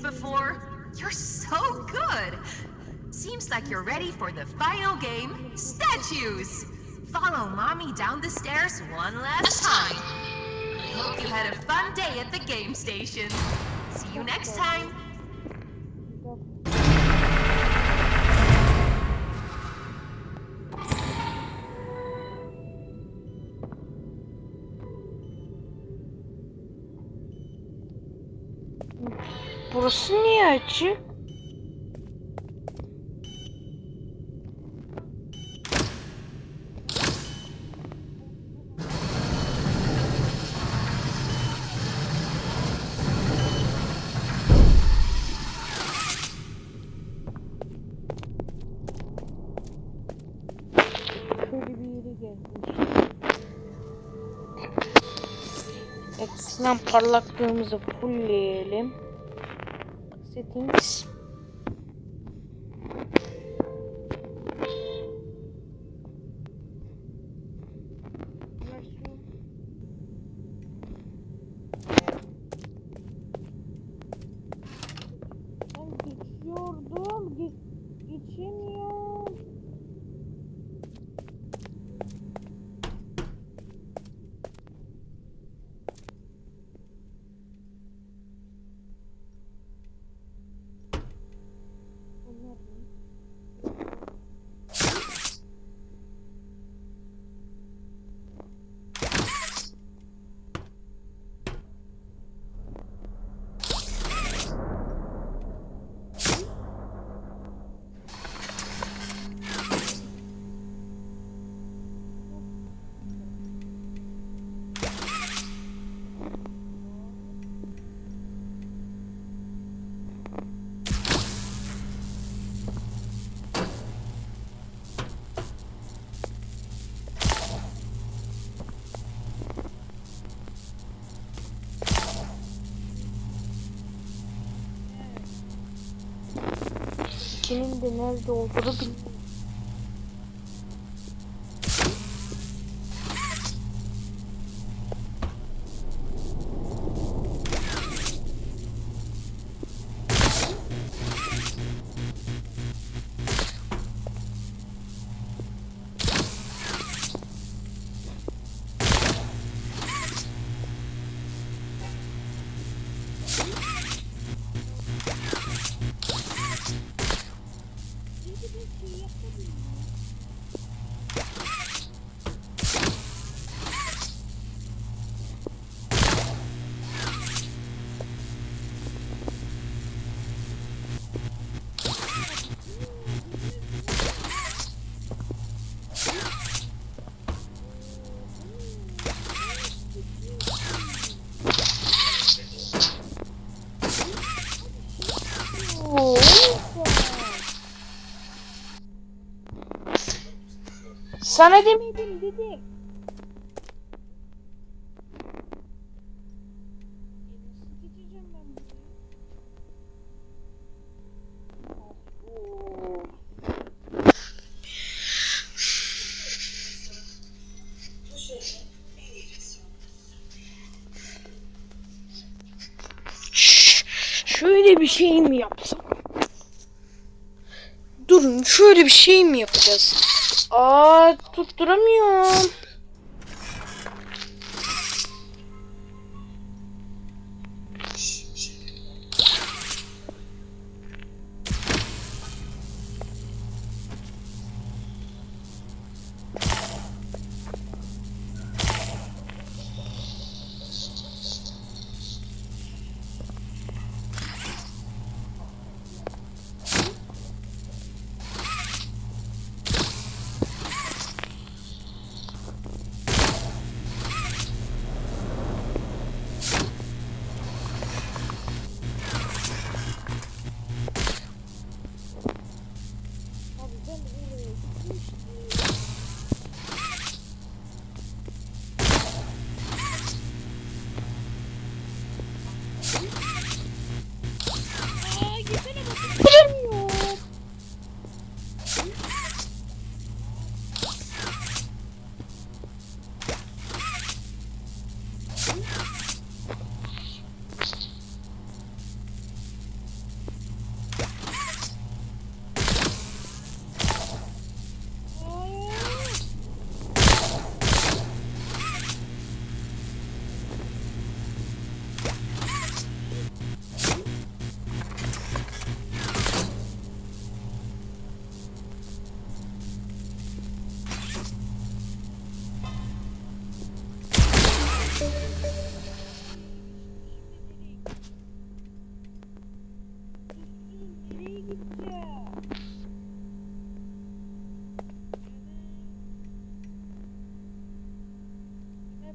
before. You're so good. Seems like you're ready for the final game, statues. Follow Mommy down the stairs one last time. I hope you had a fun day at the game station. See you next time. Burası niye açık? Şöyle bir yere gelmiş. Ekran parlaklığımızı fullleyelim. Settings. Ben geçiyordum. Geçemiyorum. İkinin de nerede olduğunu bilmiyorum. Sana demedim dedim. Şöyle bir şey mi yapsam? Durun, şöyle bir şey mi yapacağız? Tutturamıyorum.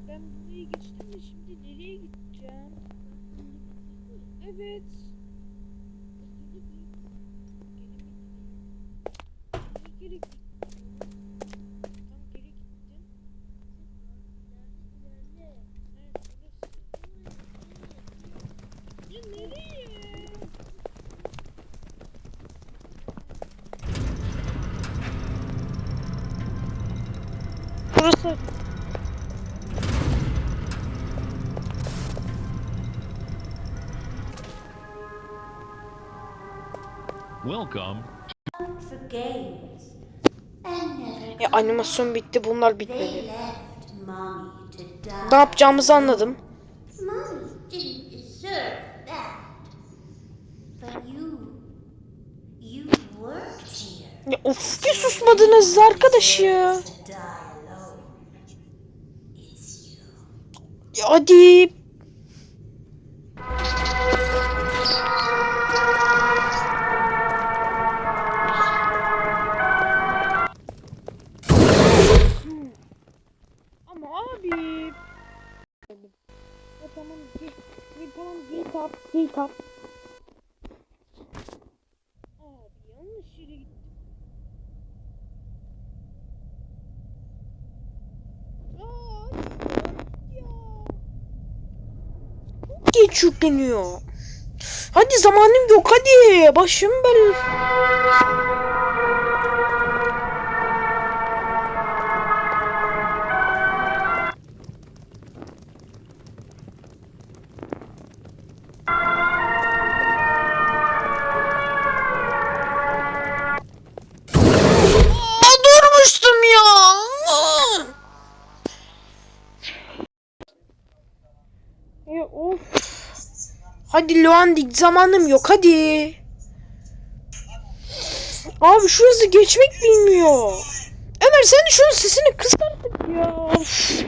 Ben burayı geçtim de şimdi nereye gideceğim? Evet. Geri gittim. Tam geri gittim. Evet, burası. Ya nereye? Burası. Welcome. For games and never Ya animasyon bitti, bunlar they bitmedi. left mommy to die. Ne yapacağımızı anladım. Mommy didn't deserve that. But you worked here. Ya of, bir susmadınız arkadaş ya. To die alone. It's you. Ya hadi. Ama abi. Ya tamam git up. Abi yanlış yere gittim. Aa, ya. Geç yükleniyor. Hadi zamanım yok, hadi. Başım belli. Aa, durmuştum ya. Ya of. Hadi Luandik, zamanım yok, hadi. Abi şurası geçmek bilmiyor. Ömer sen de şunun sesini kıs artık ya. Of.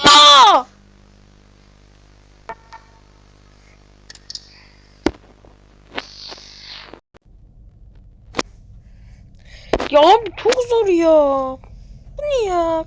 Aa! Ya abi çok zor ya. Bu ne ya?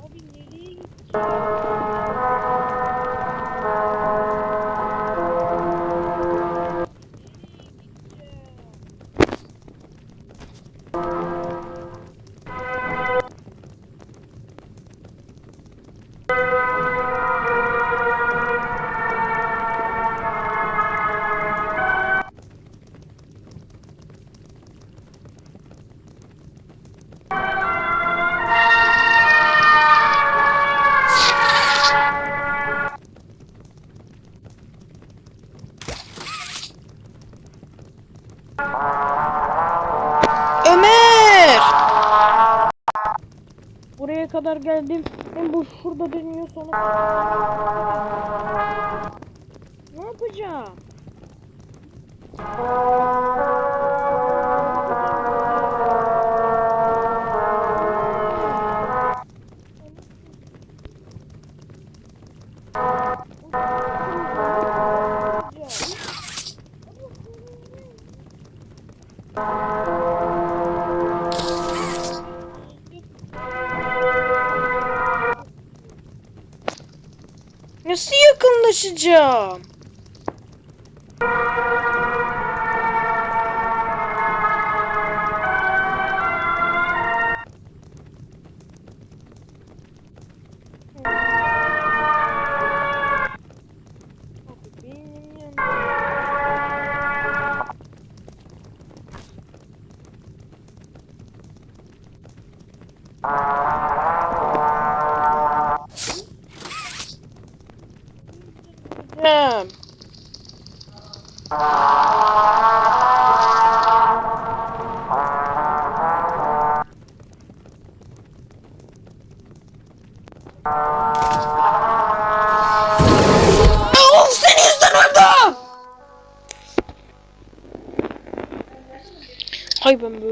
Abi nereye gittin? Ömer! Buraya kadar geldim. Hem bu şurada dönüyor sonra. Ne yapacağım? Nasıl yakınlaşacağım? Benim yanımda. Gideceğim. Of, senin yüzünden öldüm. Hay ben böyle.